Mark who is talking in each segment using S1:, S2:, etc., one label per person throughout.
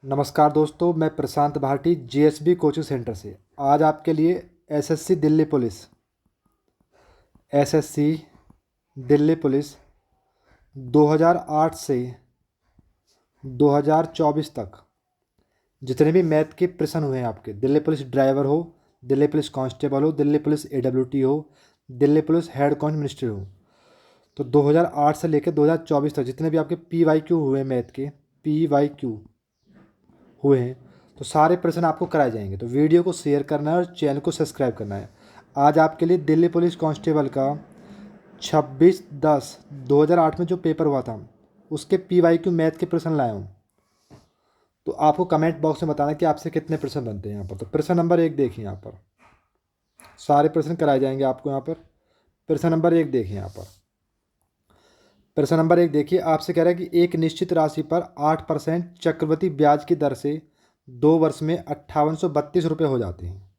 S1: नमस्कार दोस्तों, मैं प्रशांत भाटी जीएसबी कोचिंग सेंटर से आज आपके लिए SSC Delhi police SSC Delhi police 2008 से 2024 तक जितने भी मैथ के प्रश्न हुए हैं आपके, दिल्ली पुलिस ड्राइवर हो, दिल्ली पुलिस कांस्टेबल हो, दिल्ली पुलिस एडब्ल्यूटी हो, दिल्ली पुलिस हेड कांस्टेबल हो, तो 2008 से लेकर 2024 तक जितने भी आपके पीवाईक्यू हुए मैथ के पीवाईक्यू हुए हैं, तो सारे प्रश्न आपको कराए जाएंगे। तो वीडियो को शेयर करना है और चैनल को सब्सक्राइब करना है। आज आपके लिए दिल्ली पुलिस कांस्टेबल का 26/10/2008 में जो पेपर हुआ था उसके पीवाईक्यू मैथ के प्रश्न लाया हूँ। तो आपको कमेंट बॉक्स में बताना कि आपसे कितने प्रश्न बनते हैं यहाँ पर। तो प्रश्न नंबर 1 देखिए, यहाँ पर सारे प्रश्न कराए जाएंगे आपको। यहाँ पर प्रश्न नंबर 1 देखिए, यहाँ पर प्रश्न नंबर 1 देखिए, आपसे कह रहा है कि एक निश्चित राशि पर 8% चक्रवृद्धि ब्याज की दर से 2 वर्ष में 5832 रुपये हो जाते हैं।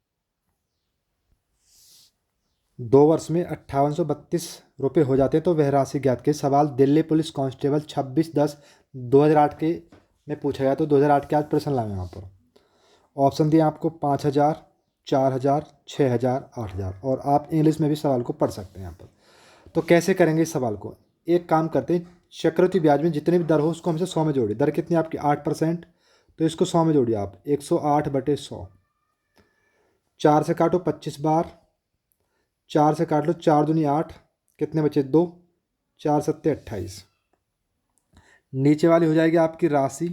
S1: 2 वर्ष में 5832 रुपये हो जाते हैं, तो वह राशि ज्ञात के सवाल दिल्ली पुलिस कांस्टेबल 26/10/2008 के में पूछा गया। तो 2008 के आज प्रश्न लाए यहाँ पर। ऑप्शन दिए आपको 5000, 4000, 6000, 8000, और आप इंग्लिश में भी सवाल को पढ़ सकते हैं यहाँ पर। तो कैसे करेंगे इस सवाल को? एक काम करते हैं, चक्रवृद्धि ब्याज में जितनी भी दर हो उसको हमसे 100 में जोड़िए। दर कितनी आपकी 8%, तो इसको 100 में जोड़िए आप। 108/100। 4 से काटो 25 बार, 4 से काट लो 4 दूनी 8, कितने बचे 2, 4 सत्ते 28। नीचे वाली हो जाएगी आपकी राशि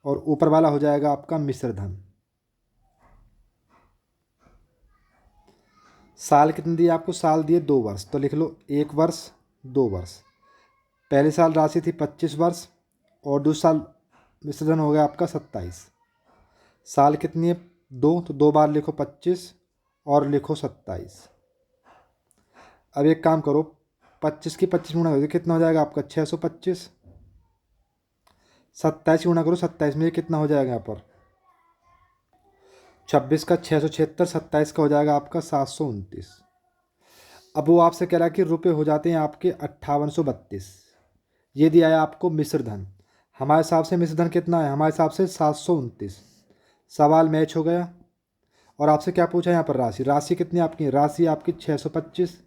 S1: और ऊपर वाला हो जाएगा आपका मिश्र धन। साल कितने दिए आपको? साल दिए 2 वर्ष, तो लिख लो 1 वर्ष 2 वर्ष। पहले साल राशि थी 25 वर्ष और दूसरा साल मिश्रधन हो गया आपका 27। साल कितनी है? 2, तो 2 बार लिखो 25 और लिखो 27। अब एक काम करो, 25 की 25 गुणा करो, कितना हो जाएगा आपका? 625। 27 गुणा करो 27 में, कितना हो जाएगा यहाँ पर? 26 का 676, 27 का हो जाएगा आपका 729। अब वो आपसे कह रहा है कि रुपये हो जाते हैं आपके 5832। ये दिया है आपको मिश्र धन। हमारे हिसाब से मिश्र धन कितना है? हमारे हिसाब से 729। सवाल मैच हो गया। और आपसे क्या पूछा है यहाँ पर? राशि। राशि कितनी आपकी? राशि आपकी 625।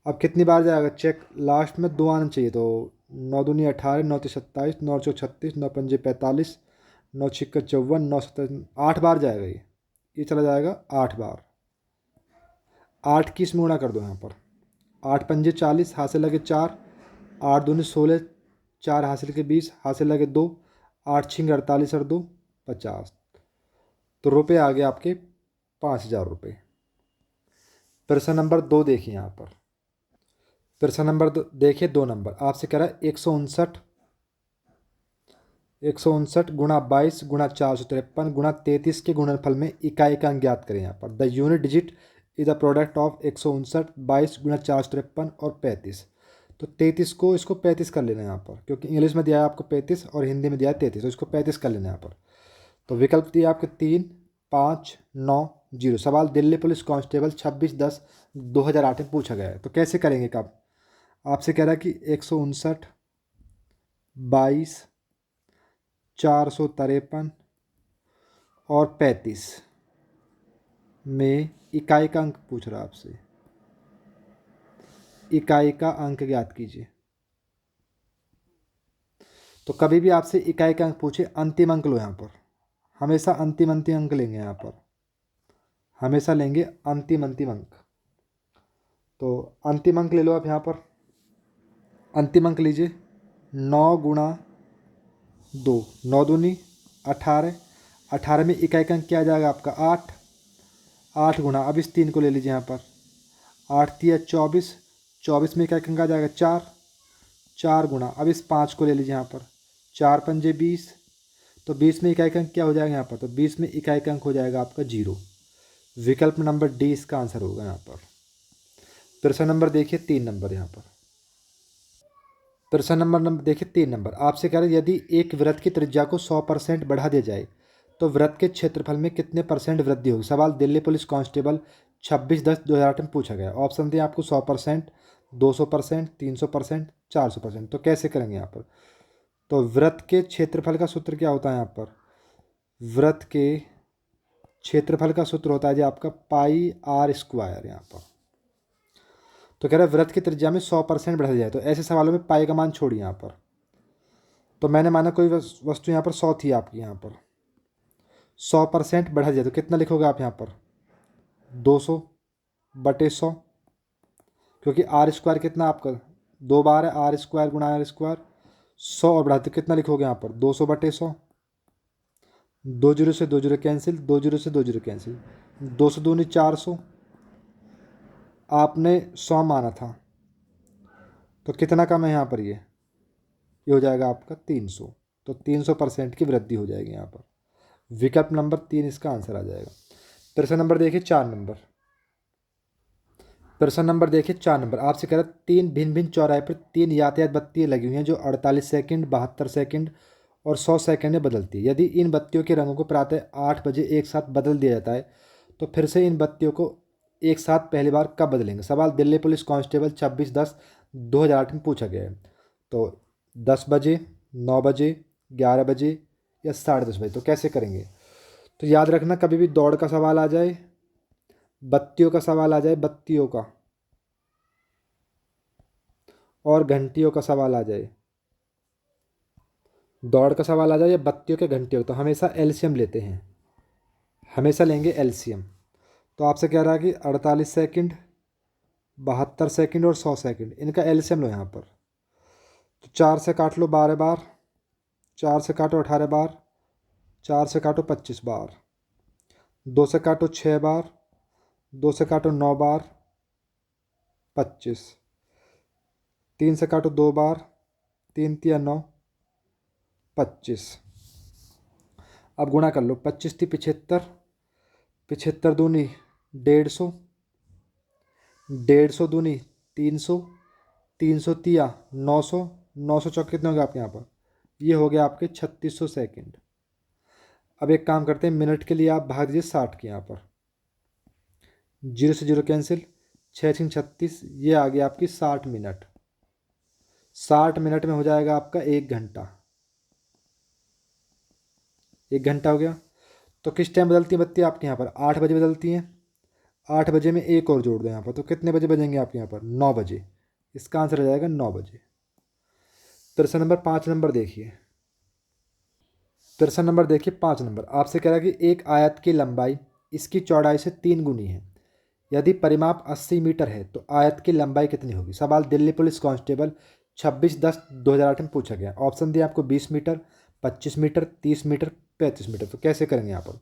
S1: अब कितनी बार जाएगा? चेक लास्ट में 2 आना चाहिए, तो 9 दूनी 18, 9 तीस 27, 9 चौक 36, 9 पंजे 45, 9 छिक्का 54, 9 सत्तर 8 बार जाएगा ये चला जाएगा 8 बार। 8 की इसमें गुणा कर दो यहाँ पर। 8 पंजे 40, हाथ से लगे 4, 8 दूनी 16, 4 हासिल के 20, हाथ से लगे 2, 8 छिंग 48 और 2 50। तो रुपये आ गए आपके 5000 रुपये। प्रश्न नंबर 2 देखिए यहाँ पर। प्रश्न नंबर देखिए 2 नंबर आपसे कह रहा है 159 गुणा 22 गुणा 453 गुणा 33 के गुणनफल में इकाई का अंक ज्ञात करें। यहाँ पर the unit digit is the product of 159, 22 गुणा 453 और 35। तो 33 को इसको 35 कर लेना है यहाँ पर, क्योंकि इंग्लिश में दिया है आपको 35 और हिंदी में दिया है 33, तो इसको 35 कर लेना है यहाँ पर। तो विकल्प दिया आपके 3, 5, 9, 0। सवाल दिल्ली पुलिस कांस्टेबल 26/10/2008 में पूछा गया है। तो कैसे करेंगे? कब आपसे कह रहा है कि 159, 22, 453 और 35 में इकाई का अंक पूछ रहा है आपसे। इकाई का अंक ज्ञात कीजिए। तो कभी भी आपसे इकाई का अंक पूछे, अंतिम अंक लो यहाँ पर। हमेशा अंतिम अंक लेंगे यहाँ पर, हमेशा लेंगे अंतिम अंक। तो अंतिम अंक ले लो आप यहाँ पर। अंतिम अंक लीजिए 9 गुणा 2, 9 दूनी 18, 18 में इकाई का अंक क्या आ जाएगा आपका? 8। 8 गुणा, अब इस 3 को ले लीजिए यहाँ पर। 8 तिया 24, 24 में इकाई का अंक आ जाएगा 4। 4 गुणा, अब इस 5 को ले लीजिए यहाँ पर। 4 पंजे 20, तो 20 में इकाई का अंक क्या हो जाएगा यहाँ पर? तो 20 में इकाई का अंक हो जाएगा आपका 0। विकल्प नंबर डी इसका आंसर होगा यहाँ पर। प्रश्न नंबर देखिए 3 नंबर यहाँ पर। प्रश्न नंबर देखिए 3 नंबर आपसे कह रहे यदि एक वृत्त की त्रिज्या को 100% बढ़ा दिया जाए तो वृत्त के क्षेत्रफल में कितने % वृद्धि होगी? सवाल दिल्ली पुलिस कांस्टेबल 26/10/2008 में पूछा गया। ऑप्शन दिए आपको 100%, 200%, 300%, 400%। तो कैसे करेंगे यहाँ पर? तो वृत्त के क्षेत्रफल का सूत्र क्या होता है यहाँ पर? वृत्त के क्षेत्रफल का सूत्र होता है जी आपका पाई आर स्क्वायर यहाँ पर। तो कह रहा है वृत्त की त्रिज्या में 100% बढ़ा जाए, तो ऐसे सवालों में पाई का मान छोड़िए यहाँ पर। तो मैंने माना कोई वस्तु यहाँ पर 100 थी आपकी, यहाँ पर 100% बढ़ा जाए तो कितना लिखोगे आप यहाँ पर? 200/100, क्योंकि आर स्क्वायर कितना आपका 2 बार है, आर स्क्वायर गुणा आर स्क्वायर। 100 और बढ़ाते कितना लिखोगे यहाँ पर? 200/100। 2 जीरो से 2 जीरो कैंसिल, 2 जीरो से 2 जीरो कैंसिल, 200 दूनी 400। आपने 100 माना था, तो कितना कम है यहाँ पर? ये हो जाएगा आपका 300। तो 300% की वृद्धि हो जाएगी यहाँ पर। विकल्प नंबर 3 इसका आंसर आ जाएगा। प्रश्न नंबर देखिए 4 नंबर। प्रश्न नंबर देखिए 4 नंबर। आपसे कह रहा है 3 भिन्न भिन्न चौराहे पर 3 यातायात बत्तियाँ लगी हुई हैं जो 48 सेकंड, 72 सेकंड और 100 सेकंड में बदलती है। यदि इन बत्तियों के रंगों को प्रातः 8 बजे एक साथ बदल दिया जाता है तो फिर से इन बत्तियों को एक साथ पहली बार कब बदलेंगे? सवाल दिल्ली पुलिस कांस्टेबल 26/10/2008 में पूछा गया है। तो 10 बजे, 9 बजे, 11 बजे या 10:30 बजे। तो कैसे करेंगे? तो याद रखना, कभी भी दौड़ का सवाल आ जाए, बत्तियों का सवाल आ जाए, बत्तियों का, और घंटियों का सवाल आ जाए, दौड़ का सवाल आ जाए या बत्तियों के घंटियों, तो हमेशा एलसीएम लेते हैं, हमेशा लेंगे एलसीएम। तो आपसे कह रहा है कि 48 सेकंड, 72 सेकंड और 100 सेकंड, इनका एलसीएम लो यहाँ पर। तो 4 से काट लो 12 बार, 4 से काटो 18 बार, 4 से काटो 25 बार, 2 से काटो 6 बार, 2 से काटो 9 बार, 25, 3 से काटो 2 बार, 3 तिया 9, 25। अब गुणा कर लो, 25 थी 75, 75 दूनी 150, 150 दूनी 300, 300 तिया 900, 900 चौक कितने हो गए आपके यहाँ पर? ये हो गया आपके 3600 सेकंड। अब एक काम करते हैं, मिनट के लिए आप भाग दीजिए 60 के, यहाँ पर 0 से 0 कैंसिल, 6×36, ये आ गया आपकी 60 मिनट। 60 मिनट में हो जाएगा आपका 1 घंटा। 1 घंटा हो गया। तो किस टाइम बदलती है बत्ती आपके यहाँ पर? 8 बजे बदलती हैं। 8 बजे में एक और जोड़ दो यहाँ पर, तो कितने बजे बजेंगे आपके यहाँ पर? 9 बजे। इसका आंसर आ जाएगा 9 बजे। प्रश्न नंबर 5 नंबर देखिए। प्रश्न नंबर देखिए 5 नंबर। आपसे कह रहा है कि एक आयत की लंबाई इसकी चौड़ाई से 3 गुनी है। यदि परिमाप 80 मीटर है तो आयत की लंबाई कितनी होगी? सवाल दिल्ली पुलिस कांस्टेबल 26/10/2008 में पूछा गया। ऑप्शन दिए आपको 20 मीटर, 25 मीटर, 30 मीटर, 35 मीटर। तो कैसे करेंगे यहाँ पर?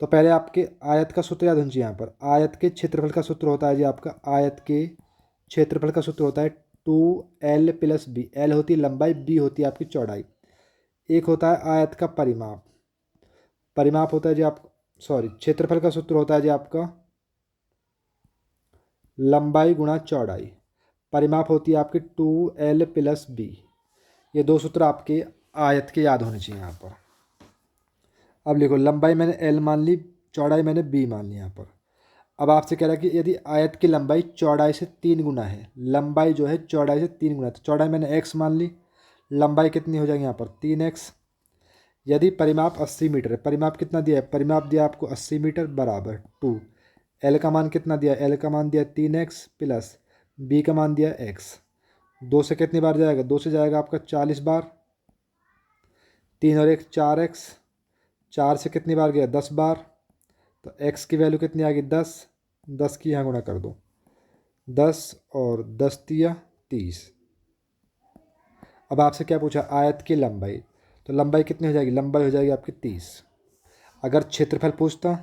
S1: तो पहले आपके आयत का सूत्र याद होना चाहिए। यहाँ पर आयत के क्षेत्रफल का सूत्र होता है जी आपका, आयत के क्षेत्रफल का सूत्र होता है 2L + B। L होती है लंबाई, B होती है आपकी चौड़ाई। एक होता है आयत का परिमाप, परिमाप होता है जी आप, सॉरी, क्षेत्रफल का सूत्र होता है जी आपका लंबाई गुणा चौड़ाई। परिमाप होती है आपकी 2L + B। ये दो सूत्र आपके आयत के याद होने चाहिए यहाँ पर। अब लिखो, लंबाई मैंने L मान ली, चौड़ाई मैंने B मान ली यहाँ पर। अब आपसे कह रहा है कि यदि आयत की लंबाई चौड़ाई से 3 गुना है, लंबाई जो है चौड़ाई से 3 गुना है, तो चौड़ाई मैंने x मान ली, लंबाई कितनी हो जाएगी यहाँ पर? 3x। यदि परिमाप 80 मीटर है, परिमाप कितना दिया है? परिमाप दिया आपको 80 मीटर बराबर 2। L का मान कितना दिया? L का मान दिया 3x प्लस B का मान दिया x। 2 से कितनी बार जाएगा? 2 से जाएगा आपका 40 बार, 3 और 1 4x, 4 से कितनी बार गया? 10 बार। तो x की वैल्यू कितनी आ गई? 10। 10 की यहाँ गुणा कर दो, 10 और 10 तिया 30। अब आपसे क्या पूछा? आयत की लंबाई, तो लंबाई कितनी हो जाएगी? लंबाई हो जाएगी आपकी 30। अगर क्षेत्रफल पूछता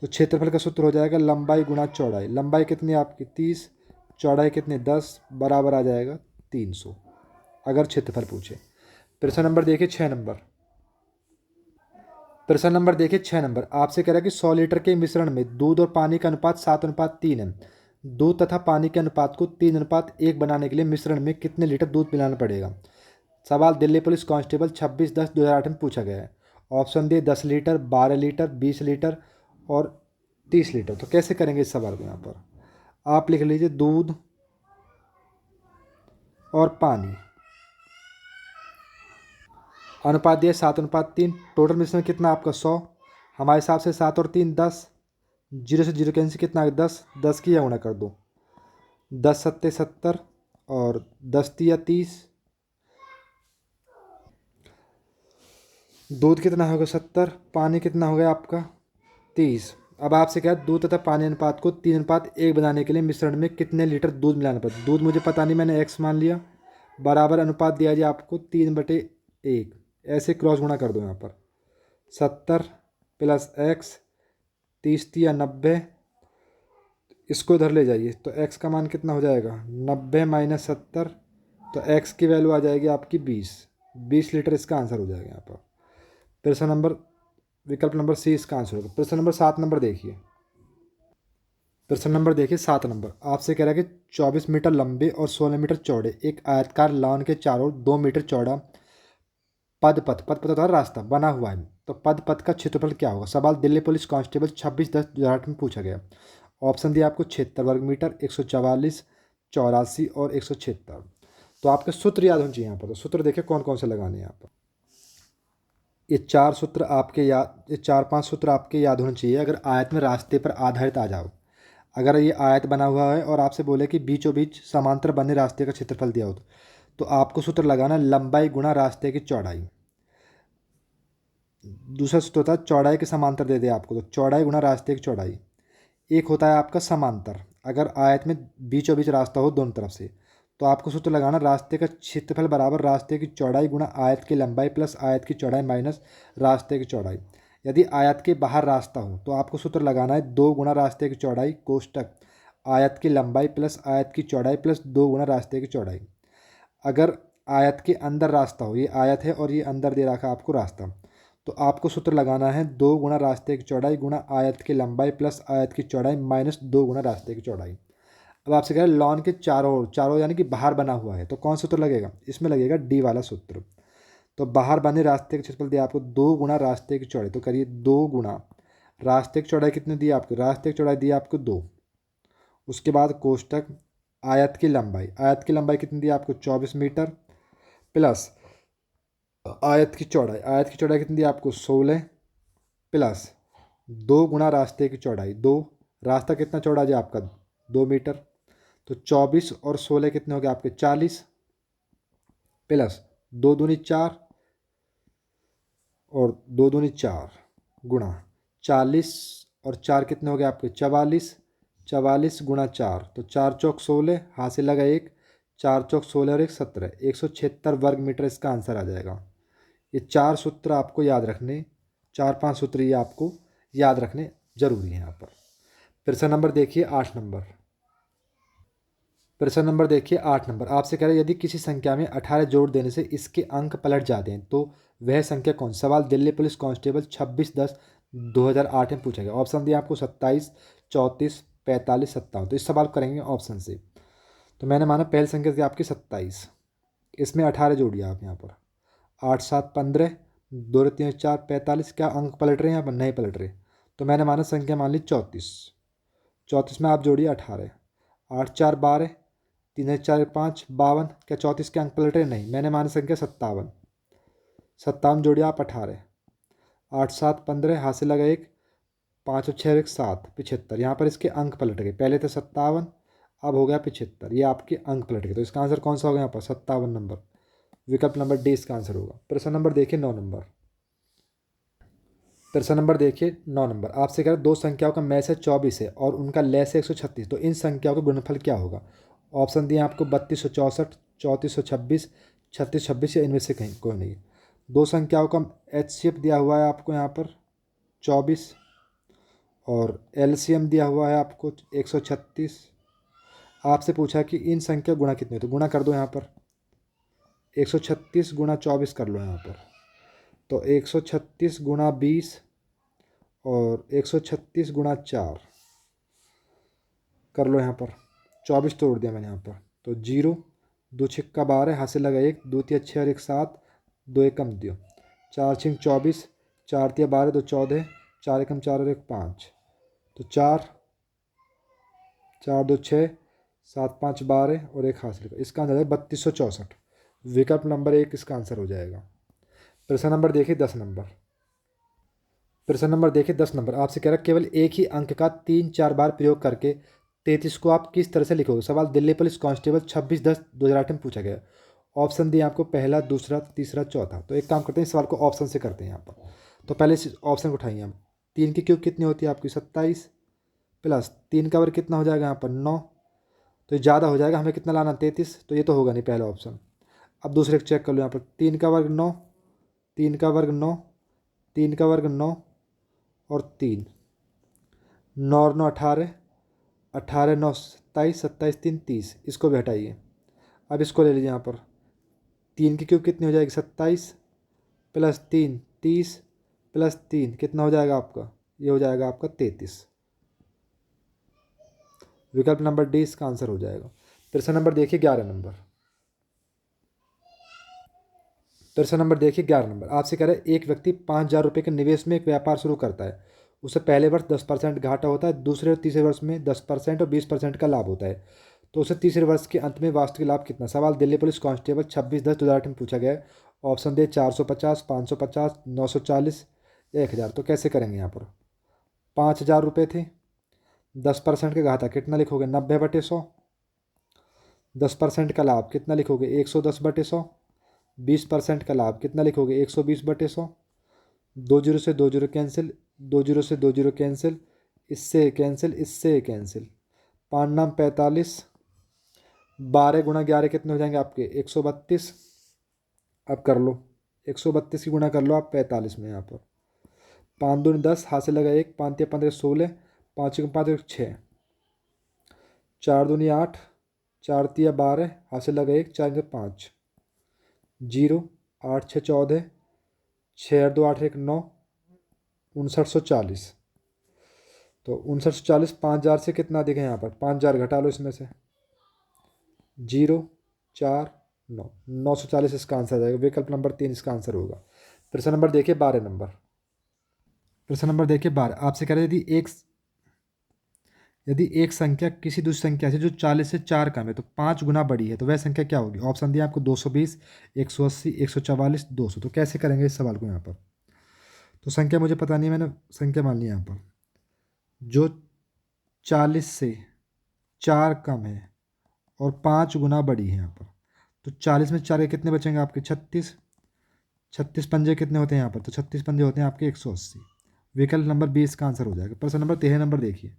S1: तो क्षेत्रफल का सूत्र हो जाएगा लंबाई गुणा चौड़ाई। लंबाई कितनी है आपकी? 30, चौड़ाई कितनी? 10, बराबर आ जाएगा 300, अगर क्षेत्रफल पूछे। प्रश्न नंबर देखिए 6 नंबर। प्रश्न नंबर देखिए 6 नंबर। आपसे कह रहा है कि 100 लीटर के मिश्रण में दूध और पानी का अनुपात 7:3 है। दूध तथा पानी के अनुपात को 3:1 बनाने के लिए मिश्रण में कितने लीटर दूध मिलाना पड़ेगा? सवाल दिल्ली पुलिस कांस्टेबल 26/10/2008 में पूछा गया है। ऑप्शन दिए 10 लीटर, 12 लीटर, 20 लीटर और 30 लीटर। तो कैसे करेंगे इस सवाल को? यहाँ पर आप लिख लीजिए दूध और पानी, अनुपात दिया 7:3, टोटल मिश्रण कितना आपका 100। हमारे हिसाब से 7 और 3 10, 0 से 0 कैंसिल, कितना है 10, 10 की या गुणा कर दो, 10 सत्ते 70 और 10 तिया 30। दूध कितना होगा 70, पानी कितना हो गया आपका 30। अब आपसे क्या है, दूध तथा पानी अनुपात को 3:1 बनाने के लिए मिश्रण में कितने लीटर दूध मिलाना पड़ता है। दूध मुझे पता नहीं, मैंने x मान लिया, बराबर अनुपात दिया जाए आपको 3/1। ऐसे क्रॉस गुणा कर दो यहाँ पर, 70 प्लस x, 30 तिया 90, इसको इधर ले जाइए तो x का मान कितना हो जाएगा 90 माइनस 70, तो x की वैल्यू आ जाएगी आपकी 20 लीटर, इसका आंसर हो जाएगा यहाँ पर। प्रश्न नंबर, विकल्प नंबर सी इसका आंसर होगा। प्रश्न नंबर 7 देखिए। प्रश्न नंबर देखिए 7 आपसे कह रहा है कि 24 मीटर लंबे और 16 मीटर चौड़े एक आयतकार लॉन के चारों 2 मीटर चौड़ा पद होता है रास्ता बना हुआ है, तो पद का क्षेत्रफल क्या होगा। सवाल दिल्ली पुलिस कांस्टेबल 26/10/2008 में पूछा गया। ऑप्शन दिया आपको 76 वर्ग मीटर, 144, 84 और 176। तो आपके सूत्र याद होने चाहिए यहाँ पर। तो सूत्र देखिए कौन कौन से लगाने हैं यहाँ पर। ये 4 सूत्र आपके याद, ये 4-5 सूत्र आपके याद होने चाहिए अगर आयत में रास्ते पर आधारित आ जाओ। अगर ये आयत बना हुआ है और आपसे बोले कि बीचों बीच समांतर बने रास्ते का क्षेत्रफल दिया हो, तो आपको सूत्र लगाना लंबाई गुणा रास्ते की चौड़ाई। दूसरा सूत्र होता है चौड़ाई के समांतर दे दे आपको, तो चौड़ाई गुणा रास्ते की चौड़ाई। एक होता है आपका समांतर, अगर आयत में बीचों बीच रास्ता हो दोनों तरफ से, तो आपको सूत्र लगाना रास्ते का क्षेत्रफल बराबर रास्ते की चौड़ाई गुणा आयत की लंबाई प्लस आयत की चौड़ाई माइनस रास्ते की चौड़ाई। यदि आयत के बाहर रास्ता हो तो आपको सूत्र लगाना है 2 गुणा रास्ते की चौड़ाई कोष्टक आयत की लंबाई प्लस आयत की चौड़ाई प्लस 2 गुणा रास्ते की चौड़ाई। अगर आयत के अंदर रास्ता हो, ये आयत है और ये अंदर दे रखा आपको रास्ता, तो आपको सूत्र लगाना है 2 गुणा रास्ते की चौड़ाई गुणा आयत की लंबाई प्लस आयत की चौड़ाई माइनस 2 गुणा रास्ते की चौड़ाई। अब आपसे कह रहे हैं लॉन के चारों ओर, चारों यानी कि बाहर बना हुआ है, तो कौन सूत्र लगेगा, इसमें लगेगा डी वाला सूत्र। तो बाहर बने रास्ते का क्षेत्रफल दिया आपको 2 गुणा रास्ते की चौड़ाई, तो करिए 2 गुणा रास्ते की चौड़ाई कितनी दी आपको, रास्ते की चौड़ाई दी आपको 2। उसके बाद कोष्टक आयत की लंबाई कितनी दी आपको 24 मीटर प्लस आयत की चौड़ाई कितनी दी आपको 16 प्लस 2 गुणा रास्ते की चौड़ाई 2। रास्ता कितना चौड़ा है आपका 2 मीटर, तो 24 और 16 कितने हो गए आपके 40 प्लस 2 दूनी 4 और 2 दूनी 4 गुणा 40 और 4 कितने हो गए आपके 44, 44 गुणा 4, तो 4 चौक 16, हाथ से लगा 1, 4 चौक 16 और 1 17, 176 वर्ग मीटर इसका आंसर आ जाएगा। ये 4 सूत्र आपको याद रखने, 4-5 सूत्र ये आपको याद रखने जरूरी है यहाँ पर। प्रश्न नंबर देखिए 8। प्रश्न नंबर देखिए 8 आपसे कह रहे हैं यदि किसी संख्या में 18 जोड़ देने से इसके अंक पलट जाते हैं तो वह संख्या कौन। सवाल दिल्ली पुलिस कांस्टेबल 26/10/2008 में पूछा गया। ऑप्शन दिया आपको 27, 34, 45, 57। तो इस सवाल को करेंगे ऑप्शन से। तो मैंने माना पहली संख्या थी आपकी 27, इसमें 18 जोड़िए आप यहाँ पर, 8 7 15, 2 3 4 45। क्या अंक पलट रहे हैं यहाँ पर, नहीं पलट रहे, तो मैंने माना संख्या मान ली 34। 34 में आप जोड़िए 18, 8 4 12, 3 4 5 52। क्या 34 के अंक पलट रहे, नहीं, मैंने माना संख्या 57। 57 जोड़िए आप 18, 8 7 15, हाथ से लगा 1, 5 और 6 और 1 7, 75। यहाँ पर इसके अंक पलट गए, पहले थे 57, अब हो गया 75, ये आपके अंक पलट गए। तो इसका आंसर कौन सा होगा यहाँ पर 57 विकल्प नंबर डी इसका आंसर होगा। प्रश्न नंबर देखिए 9। प्रश्न नंबर देखिए 9 आपसे कह रहे दो संख्याओं का मैस है 24 है और उनका लैस है 136, तो इन संख्याओं का गुणनफल क्या होगा। ऑप्शन दिए आपको 3264, 3426, 3626 या इनमें से कहीं कोई नहीं। दो संख्याओं का एचसीएफ दिया हुआ है आपको यहाँ पर 24 और एलसीएम दिया हुआ है आपको 136। आपसे पूछा कि इन संख्या गुणा कितने, तो गुणा कर दो यहाँ पर 136 गुणा 24 कर लो यहाँ पर, तो 136 गुणा 20 और 136 गुणा 4 कर लो यहाँ पर, 24 तोड़ दिया मैंने यहाँ पर, तो 0, 2 6 12, हाथ से लगा 1, 2 3 6 और 1 7, 2 एकम दियो, 4 6 24, 4 3 12, 2 14, 4 एकम 4 और 1 5, तो 4 4 2 6, 7 5 12 और 1 हाथ से लगा, इसका आंसर है 3264। विकल्प नंबर 1 इसका आंसर हो जाएगा। प्रश्न नंबर देखिए 10 नंबर। प्रश्न नंबर देखिए 10 नंबर, आपसे कह रहा है केवल एक ही अंक का 3-4 बार प्रयोग करके 33 को आप किस तरह से लिखोगे। सवाल दिल्ली पुलिस कांस्टेबल 26/10/2008 में पूछा गया। ऑप्शन दिए आपको, पहला, दूसरा, तीसरा, चौथा। तो एक काम करते हैं, इस सवाल को ऑप्शन से करते हैं यहाँ पर। तो पहले इस ऑप्शन को उठाइए हम। 3 की क्यूब कितनी होती है आपकी, 27, प्लस 3 का वर्ग कितना हो जाएगा यहाँ पर, 9। तो ये ज़्यादा हो जाएगा, हमें कितना लाना, 33। तो ये तो होगा नहीं पहला ऑप्शन। अब दूसरे को चेक कर लो यहाँ पर, 3 का वर्ग 9, 3 का वर्ग 9, 3 का वर्ग 9 और 3, 9 और 9 18, 18 9 27, 27 3 30। इसको भी हटाइए। अब इसको ले लीजिए यहाँ पर, 3 की क्यूब कितनी हो जाएगी, 27, प्लस 3 30, प्लस 3 कितना हो जाएगा आपका, ये हो जाएगा आपका 33। विकल्प नंबर डी इसका आंसर हो जाएगा। प्रश्न नंबर देखिए 11 नंबर। प्रश्न नंबर देखिए 11 नंबर, आपसे कह रहे हैं एक व्यक्ति 5,000 रुपये के निवेश में एक व्यापार शुरू करता है। उसे पहले वर्ष 10% घाटा होता है, दूसरे और तीसरे वर्ष में 10% और 20% का लाभ होता है। तो उसे तीसरे वर्ष के अंत में वास्तविक लाभ कितना। सवाल दिल्ली पुलिस कांस्टेबल 26/10/2008 में पूछा गया है। ऑप्शन दे 450, 550, 940 या 1,000। तो कैसे करेंगे यहाँ पर, 5,000 रुपये थे, 10% का घाटा कितना लिखोगे, 90/100। 10% का लाभ कितना लिखोगे, 110/100। 20% का लाभ कितना लिखोगे, 120/100। 2 जीरो से 2 जीरो कैंसिल, 2 जीरो से 2 जीरो कैंसिल, इससे कैंसिल, इससे कैंसिल। 5 नाम 45, 12 × 11 कितने हो जाएंगे आपके, 132। अब कर लो, 132 की गुणा कर लो आप 45 में यहाँ पर। 5 दूनी 10, हाथ से लगा 1, 5 या 15 16, 5 × 5 = 6, 4 दूनी 8, 4 × 3 = 12, हाथ से लगा 1, 4 × 5 0, 8 6 14, 6 2 8 1 9, 5940। तो 5940 5,000 से कितना दिखे यहाँ पर, 5,000 घटा लो इसमें से, 0 4 9, 940 इसका आंसर आ जाएगा। विकल्प नंबर 3 इसका आंसर होगा। प्रश्न नंबर देखिए 12 नंबर। प्रश्न नंबर देखिए 12, आपसे कह रहे हैं यदि एक संख्या किसी दूसरी संख्या से जो 40 से 4 कम है तो 5 गुना बड़ी है, तो वह संख्या क्या होगी। ऑप्शन दिया आपको, 220, 180, 144, 200। तो कैसे करेंगे इस सवाल को यहाँ पर। तो संख्या मुझे पता नहीं, मैंने संख्या मान ली यहाँ पर। जो 40 से 4 कम है और 5 गुना बड़ी है यहाँ पर, तो 40 में 4 के कितने बचेंगे आपके, 36। 36 पंजे कितने होते हैं यहाँ पर, तो 36 पंजे होते हैं आपके 180। विकल्प नंबर 20 का आंसर हो जाएगा। प्रश्न नंबर 13 नंबर देखिए।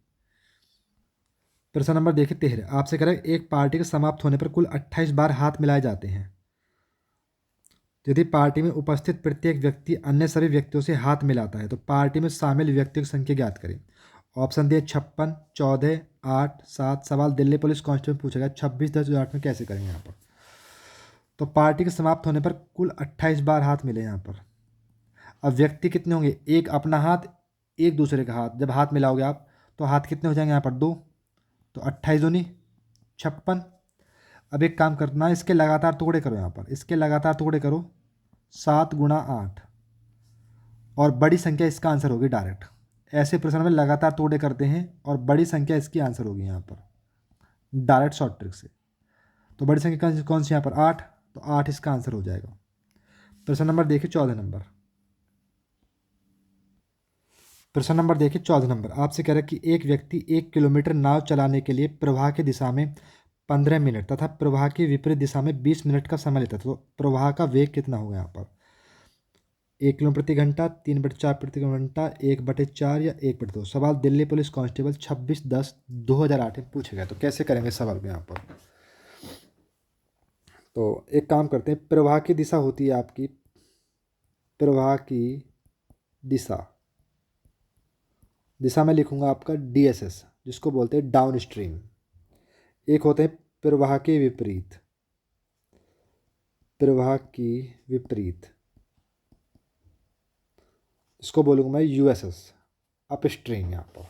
S1: प्रश्न नंबर देखिए 13, आपसे कह रहा है एक पार्टी के समाप्त होने पर कुल 28 बार हाथ मिलाए जाते हैं। यदि पार्टी में उपस्थित प्रत्येक व्यक्ति अन्य सभी व्यक्तियों से हाथ मिलाता है तो पार्टी में शामिल व्यक्तियों की संख्या ज्ञात करें। ऑप्शन दिए 56, 14, 8, 7। सवाल दिल्ली पुलिस कांस्टेबल पूछा गया 26/10/2008 में, कैसे करेंगे यहाँ पर। तो पार्टी के समाप्त होने पर कुल 28 बार हाथ मिले यहाँ पर। अब व्यक्ति कितने होंगे, एक अपना हाथ, एक दूसरे का हाथ। जब हाथ मिलाओगे आप तो हाथ कितने हो जाएंगे यहाँ पर, 2। तो 28 दूनी 56। अब एक काम करना, इसके लगातार टुकड़े करो यहाँ पर, इसके लगातार टुकड़े करो, 7 × 8 और बड़ी संख्या इसका आंसर होगी डायरेक्ट। ऐसे प्रश्न में लगातार टुकड़े करते हैं और बड़ी संख्या इसकी आंसर होगी यहाँ पर डायरेक्ट शॉर्ट ट्रिक से। तो बड़ी संख्या कौन सी यहाँ पर, 8। तो 8 इसका आंसर हो जाएगा। प्रश्न नंबर देखिए 14 नंबर। प्रश्न नंबर देखिए 14 नंबर, आपसे कह रहा है कि एक व्यक्ति 1 किलोमीटर नाव चलाने के लिए प्रवाह की दिशा में 15 मिनट तथा प्रवाह की विपरीत दिशा में 20 मिनट का समय लेता है। तो प्रवाह का वेग कितना होगा यहाँ पर, 1 किलोमीटर प्रति घंटा, 3/4 प्रति घंटा, 1/4 या 1/2। सवाल दिल्ली पुलिस कांस्टेबल 26/10/2008 में पूछा गया। तो कैसे करेंगे सवाल को यहाँ पर। तो एक काम करते हैं, प्रवाह की दिशा होती है आपकी, प्रवाह की दिशा, दिशा में लिखूंगा आपका DSS, जिसको बोलते हैं डाउन स्ट्रीम। एक होते हैं प्रवाह के विपरीत, प्रवाह की विपरीत, इसको बोलूँगा मैं USS, अप स्ट्रीम यहाँ पर।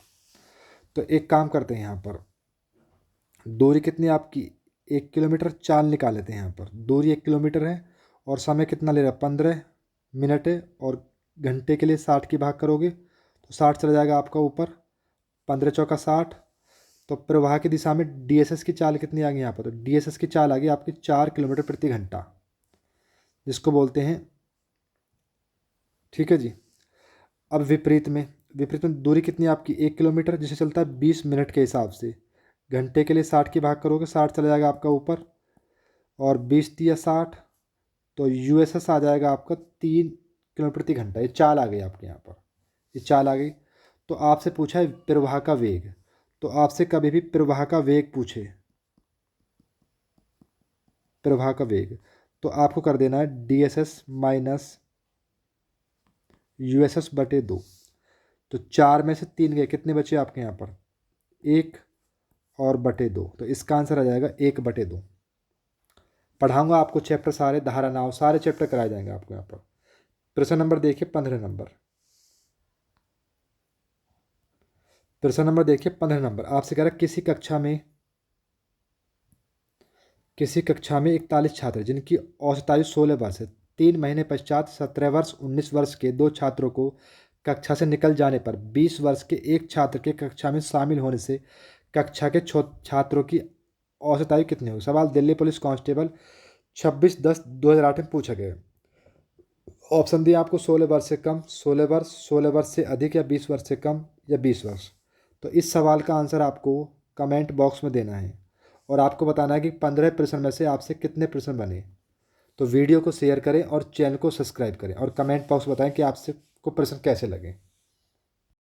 S1: तो एक काम करते हैं, यहाँ पर दूरी कितनी आपकी, 1 किलोमीटर। चाल निकाल लेते हैं यहाँ पर। दूरी 1 किलोमीटर है और समय कितना ले रहा है, 15 मिनट है। और घंटे के लिए 60 की भाग करोगे तो 60 चला जाएगा आपका ऊपर, 15 चौका 60। तो प्रवाह की दिशा में DSS की चाल कितनी आ गई यहाँ पर, तो DSS की चाल आ गई आपकी 4 किलोमीटर प्रति घंटा, जिसको बोलते हैं ठीक है जी। अब विपरीत में दूरी कितनी है आपकी, 1 किलोमीटर, जिसे चलता है 20 मिनट के हिसाब से। घंटे के लिए 60 की भाग करोगे, 60 चला जाएगा आपका ऊपर, और 20 × 60, तो यूएसएस आ जाएगा आपका 3 किलोमीटर प्रति घंटा। ये चाल आ गई आपके यहाँ पर, ये चाल आ गई। तो आपसे पूछा है प्रवाह का वेग, तो आपसे कभी भी प्रवाह का वेग पूछे, प्रवाह का वेग, तो आपको कर देना है DSS माइनस USS/2। तो 4 में से 3 गए, कितने बचे आपके यहाँ पर, 1 और बटे 2, तो इसका आंसर आ जाएगा 1/2। पढ़ाऊंगा आपको चैप्टर सारे, धारा नाव सारे चैप्टर कराए जाएंगे आपको यहाँ पर। प्रश्न नंबर देखिए 15 नंबर। प्रश्न नंबर देखिए 15 नंबर, आपसे कह रहा है किसी कक्षा में 41 छात्र जिनकी औसत आयु 16 वर्ष है, 3 महीने पश्चात 17 वर्ष 19 वर्ष के 2 छात्रों को कक्षा से निकल जाने पर 20 वर्ष के एक छात्र के कक्षा में शामिल होने से कक्षा के छात्रों की औसत आयु कितनी होगी। सवाल दिल्ली पुलिस कांस्टेबल 26/10/2008 में पूछा गया है। ऑप्शन दिए आपको 16 वर्ष से कम, 16 वर्ष, 16 वर्ष से अधिक, या 20 वर्ष से कम, या 20 वर्ष। तो इस सवाल का आंसर आपको कमेंट बॉक्स में देना है, और आपको बताना है कि 15 प्रश्न में से आपसे कितने प्रश्न बने। तो वीडियो को शेयर करें और चैनल को सब्सक्राइब करें, और कमेंट बॉक्स बताएं कि आपसे को प्रश्न कैसे लगे।